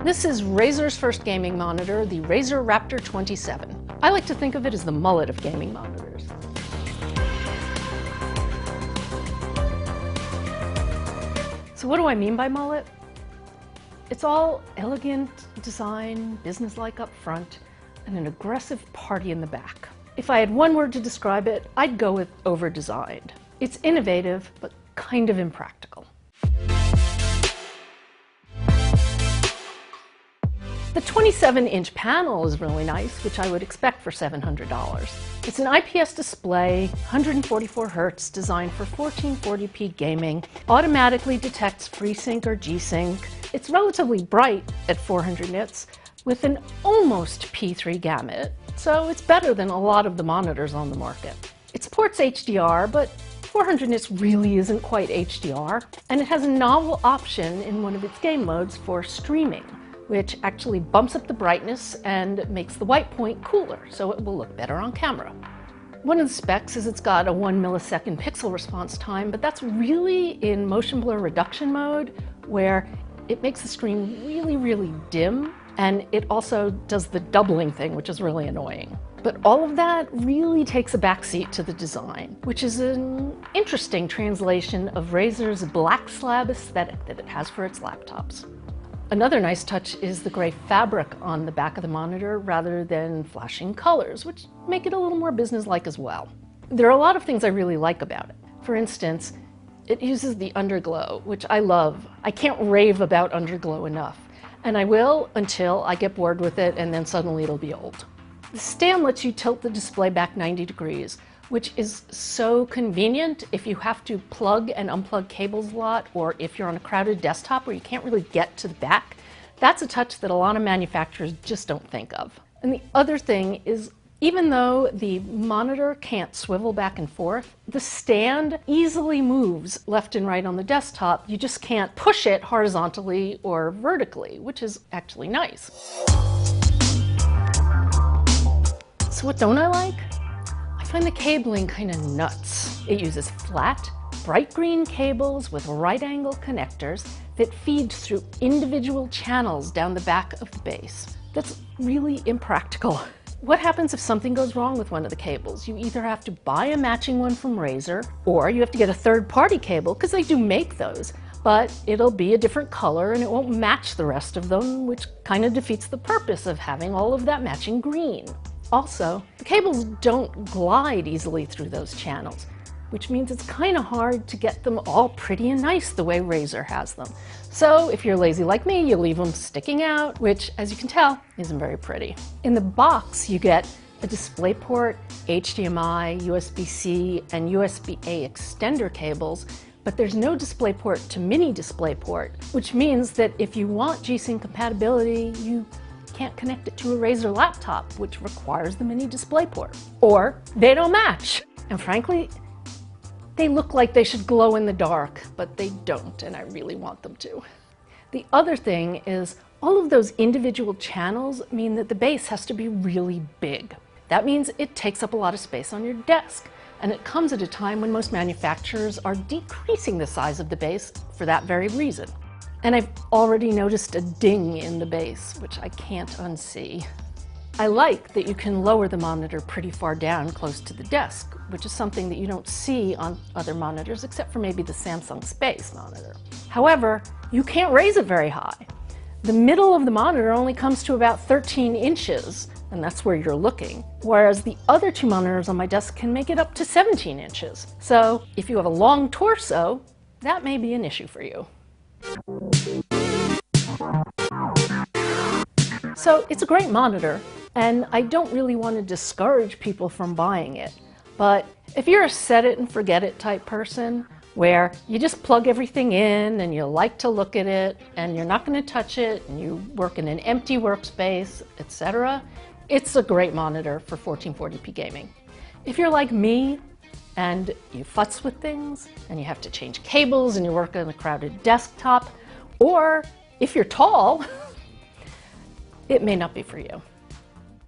This is Razer's first gaming monitor, the Razer Raptor27. I like to think of it as the mullet of gaming monitors. So what do I mean by mullet? It's all elegant design, businesslike up front, and an aggressive party in the back. If I had one word to describe it, I'd go with over-designed. It's innovative, but kind of impractical. The 27-inch panel is really nice, which I would expect for $700. It's an IPS display, 144 Hz, designed for 1440p gaming, automatically detects FreeSync or G-Sync. It's relatively bright at 400 nits, with an almost P3 gamut, so it's better than a lot of the monitors on the market. It supports HDR, but 400 nits really isn't quite HDR, and it has a novel option in one of its game modes for streaming, which actually bumps up the brightness and makes the white point cooler, so it will look better on camera. One of the specs is it's got a 1 millisecond pixel response time, but that's really in motion blur reduction mode, where it makes the screen really, really dim, and it also does the doubling thing, which is really annoying. But all of that really takes a backseat to the design, which is an interesting translation of Razer's black slab aesthetic that it has for its laptops. Another nice touch is the gray fabric on the back of the monitor rather than flashing colors, which make it a little more businesslike as well. There are a lot of things I really like about it. For instance, it uses the underglow, which I love. I can't rave about underglow enough, and I will until I get bored with it, and then suddenly it'll be old. The stand lets you tilt the display back 90 degrees, which is so convenient if you have to plug and unplug cables a lot, or if you're on a crowded desktop where you can't really get to the back. That's a touch that a lot of manufacturers just don't think of. And the other thing is, even though the monitor can't swivel back and forth, the stand easily moves left and right on the desktop. You just can't push it horizontally or vertically, which is actually nice. So what don't I like? I find the cabling kind of nuts. It uses flat, bright green cables with right-angle connectors that feed through individual channels down the back of the base. That's really impractical. What happens if something goes wrong with one of the cables? You either have to buy a matching one from Razer, or you have to get a third-party cable, because they do make those, but it'll be a different color and it won't match the rest of them, which kind of defeats the purpose of having all of that matching green. Also, the cables don't glide easily through those channels, which means it's kind of hard to get them all pretty and nice the way Razer has them. So if you're lazy like me, you leave them sticking out, which, as you can tell, isn't very pretty. In the box, you get a DisplayPort, HDMI, USB-C, and USB-A extender cables, but there's no DisplayPort to mini DisplayPort, which means that if you want G-Sync compatibility, you can't connect it to a Razer laptop, which requires the mini DisplayPort. Or they don't match. And frankly, they look like they should glow in the dark, but they don't, and I really want them to. The other thing is, all of those individual channels mean that the base has to be really big. That means it takes up a lot of space on your desk, and it comes at a time when most manufacturers are decreasing the size of the base for that very reason. And I've already noticed a ding in the base, which I can't unsee. I like that you can lower the monitor pretty far down close to the desk, which is something that you don't see on other monitors except for maybe the Samsung Space monitor. However, you can't raise it very high. The middle of the monitor only comes to about 13 inches, and that's where you're looking, whereas the other two monitors on my desk can make it up to 17 inches. So if you have a long torso, that may be an issue for you. So it's a great monitor, and I don't really want to discourage people from buying it. But if you're a set it and forget it type person, where you just plug everything in and you like to look at it and you're not going to touch it and you work in an empty workspace, etc., it's a great monitor for 1440p gaming. If you're like me and you futz with things and you have to change cables and you work on a crowded desktop, or if you're tall, it may not be for you.